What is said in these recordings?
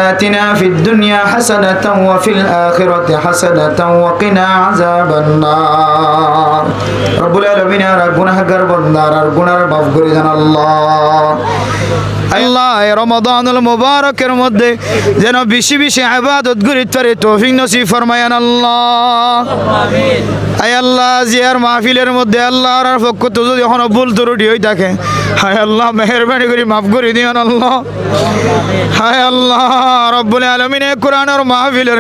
آتنا في الدنيا حسنة وفي الآخرة حسنة وقنا عذاب النار رب العالمين আর গুনাহগার বান্দার আর গুনার মাফ করে দেন আল্লাহ আল্লাহ এই রমাদানুল মুবারকের মধ্যে যেন বেশি বেশি ইবাদত করিতে পারে তৌফিক নসিব ফরমায়েন আল্লাহ আমিন আয় আল্লাহ জিয়ার মাহফিলের মধ্যে আল্লাহর পক্ষ থেকে যদি কোনো ভুল ত্রুটি হই থাকে হায় আল্লাহ মেহেরবানি করে মাফ করে দিন আল্লাহ হায় আল্লাহ রব্বুল আলামিন কোরআনের মাহফিলের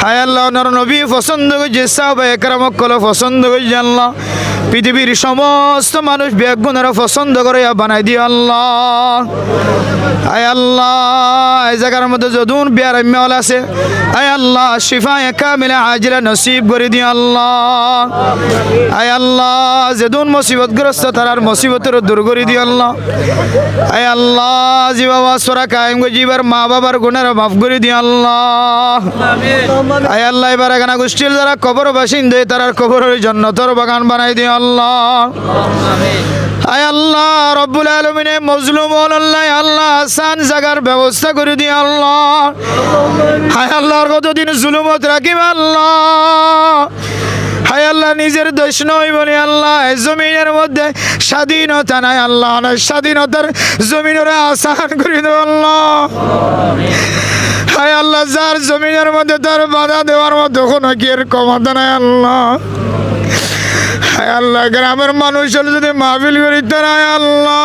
হায় আল্লাহ ওনার নবী পছন্দ করে সাহাবা একরামক কল পছন্দ করে আল্লাহ পৃথিবীর সমস্ত মানুষ বেগুনারা পছন্দ করে বানাই দিও আল্লাহ আয় আল্লাহ এই জায়গার মধ্যে যদুন বিয়ার মেওয়াল আছে আয় আল্লাহ শিফা কামিলা আজিলা নসিব করে দিও আল্লাহ আয় আল্লাহ যদুন মুসিবতগ্রস্ত তার মুসিবতের দূর করে দিও আল্লাহ আয় আল্লাহ জি বাবা সরা কায়েম গো জীবার মা বাবার গুনাহ মাফ করে দিও আল্লাহ আমিন আয় আল্লাহ এবার গানা গোষ্ঠীর যারা কবর বাসিন্দা তার কবরের জান্নাতের বাগান বানাই দিও আল্লাহ আমিন আয় আল্লাহ রব্বুল আলামিন মজলুম আল্লাহ আল্লাহ আসান জাগার ব্যবস্থা করে দিও আল্লাহ আয় আল্লাহর কতদিন জুলুমত রাখিব আল্লাহ হায় আল্লাহ নিজের দোষ নয় বলে আল্লাহ জমিনের মধ্যে স্বাধীনতা নাই আল্লাহ স্বাধীনতার জমিনের আসান করে দেব আল্লাহ হায় আল্লাহ যার জমিনের মধ্যে তার বাধা দেওয়ার মতো কোনো কি এর ক্ষমতা নাই আল্লাহ হায় আল্লাহ গ্রামের মানুষ যদি মাহফিল করিতে নাই আল্লাহ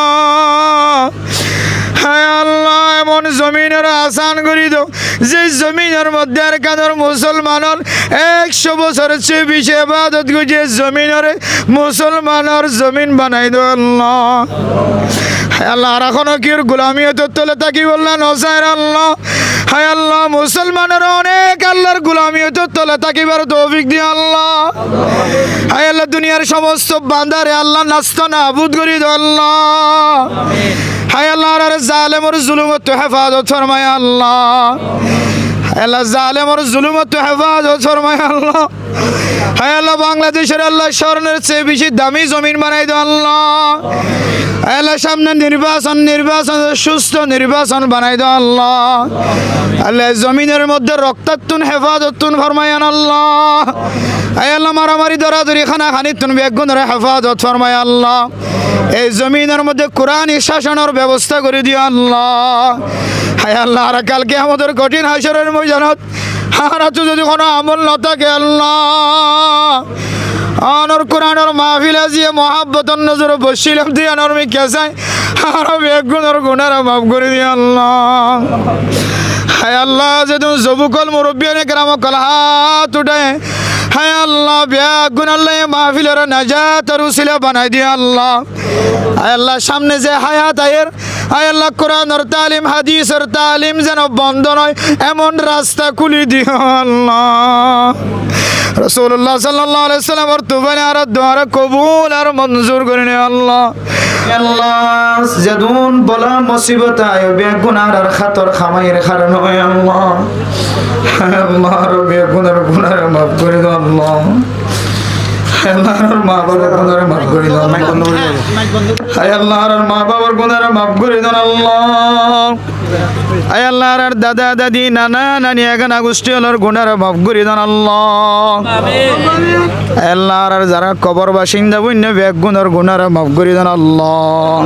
হায় আল্লাহ এমন জমিনের আসান করি দাও যে জমিনের মধ্যে আর কাদের মুসলমানের 100 বছরের চেয়ে বেশি ইবাদত করে জমিনের মুসলমানের জমিন বানাই দাও আল্লাহ হায় আল্লাহ আর এখনো কি গোলামিয়ত তোলে তাকি বললেন হোসাইন আল্লাহ হায় আল্লাহ মুসলমানের অনেক আল্লাহর গোলামিয়ত তোলে তাকিবার তৌফিক দিও আল্লাহ হায় আল্লাহ দুনিয়ার সমস্ত বান্দারে আল্লাহ নাস্তা নাবুদ করে দাও আল্লাহ হায় আল্লাহ আর জালেমর জুলুমত হেফাজত ফরমায় আল্লাহ আল্লাহ জালেমর জুলুমত হেফাজত ফরমায় আল্লাহ হায় আল্লাহ বাংলাদেশের আল্লাহ স্বর্ণের চেয়ে বেশি দামি জমিন বানাই দাও আল্লাহ আল্লাহ সামনে নির্বাচন সুস্থ নির্বাচন বানাই দাও আল্লাহ আল্লাহ জমিনের মধ্যে রক্তাত্তুন হেফাজতুন ফরমায়ান আল্লাহ আয় আল্লাহ মারামারি দরাদরি খানা খানিতুন বেগুনের হেফাজত ফরমায় আল্লাহ এই জমিনের মধ্যে কোরআন শাসনের ব্যবস্থা করে দিও আল্লাহ হায় আল্লাহ আর কালকে আমাদের কঠিন হাসরের ময়দানত হারাতো যদি কোনো আমল না থাকে আল্লাহ আনর কোরআনের মাহফিল আজিয়ে মহাব্বতন নজর বসিলাম দিয়ে আনর মি কেসাই আর বেগুনের গুনার মাফ করে দিও আল্লাহ হায় আল্লাহ যেদিন জবুকল মুরব্বিয়ানে কেরামক হাত উঠায় হায় আল্লাহ বেগুন আল্লাহ মাহফিলের নাজাত আর উসিলা বানাই দিও আল্লাহ হায় আল্লাহ সামনে যে হায়াত আয়ের হায় আল্লাহ কোরআনের তালিম হাদিসের তালিম যেন বন্ধ নয় এমন রাস্তা খুলি দিও আল্লাহ রাসূলুল্লাহ সাল্লাল্লাহু আলাইহি ওয়াসাল্লাম আর তুবানি আর দোয়া কবুল আর মঞ্জুর করে নে আল্লাহ আল্লাহ যদুন বলা মুসিবত আয় বেগুনার আর খাতর খামাইয়ের কারণ হয় আল্লাহ আল্লাহ রবে গুনার মাফ করে দাও আল্লাহ আল্লাহর মা বাবার গুনার মাফ করে দাও আয় আল্লাহর মা বাবার গুনার মাফ করে দাও আল্লাহ আয় আল্লাহর দাদা দাদি নানা নানি এগানা গোষ্ঠীর গুনার মাফ করে দাও আল্লাহ আমিন আল্লাহর যারা কবর বাসিন্দা বন্য বেগুনার গুনার মাফ করে দাও আল্লাহ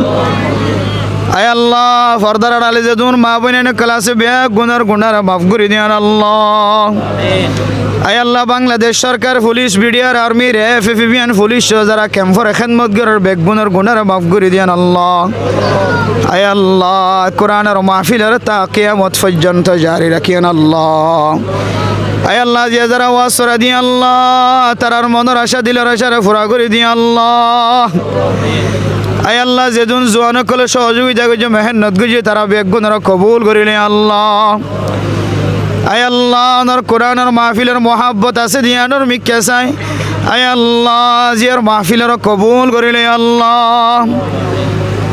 আয় আল্লাহ ফরদার আলী যদুন মা বোনের ক্লাসে গুনার মাফ করে দিয়ান আল্লাহ আয় আল্লাহ বাংলাদেশ সরকার পুলিশ বিডিআর আর্মি রেফ এফবিএন পুলিশ যারা ক্যাম্পর খেদমত করার গুনার মাফ করে দিয়ান আল্লাহ আয় আল্লাহ কোরআনের মাহফিলের তা কিয়ামত পর্যন্ত জারি রাখিয়েন আল্লাহ আয় আল্লাহ যে যারা ওয়াজ করা দিয়ে আল্লাহ তারার মনের আশা দিলের আশারে পুরা করে দিয়ে আল্লাহ আয় আল্লাহ যেদিন জোয়ানকলে সহযোগিতা করছে মেহনত করছে তারা বেগুনারা কবুল করিলে আল্লাহ আয় আল্লাহ ওনার কোরআনের মাহফিলের মহাব্বত আছে দিয়ানোর মিক্কা চাই আয় আল্লাহ জিয়ার মাহফিলের কবুল করিলে আল্লাহ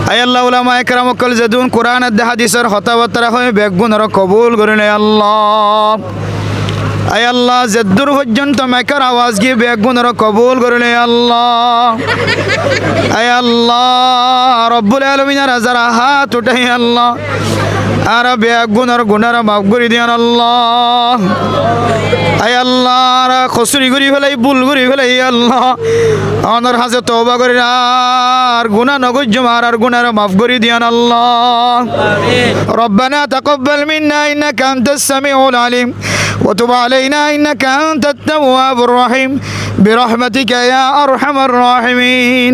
আয় আল্লাহ উলামা একরামকল যেদিন কোরআনের হাদিসের কথাবার্তা হয়ে বেগুনারা কবুল করিলে আল্লাহ আয় আল্লাহ জেদ্দুর পর্যন্ত মেকার আওয়াজ গিয়ে বেগুনারা কবুল করিলে আল্লাহ আয় আল্লাহ রব্বুল আলামিনের যারা হাত উঠাই আল্লাহ আর বেগুনার গুনারা মাফ করে দিয়ান আল্লাহ আয় আল্লাহ আর খসুরি করি ফেলাই ভুল করি ফেলাই আল্লাহ আমার হাজে তওবা করে আর গুনাহ নগজ মার আর গুনারা মাফ করে দিয়ান আল্লাহ ربنا تقبل منا إنك أنت السميع العليم وتب علينا إنك أنت التواب الرحيم برحمتك يا أرحم الراحمين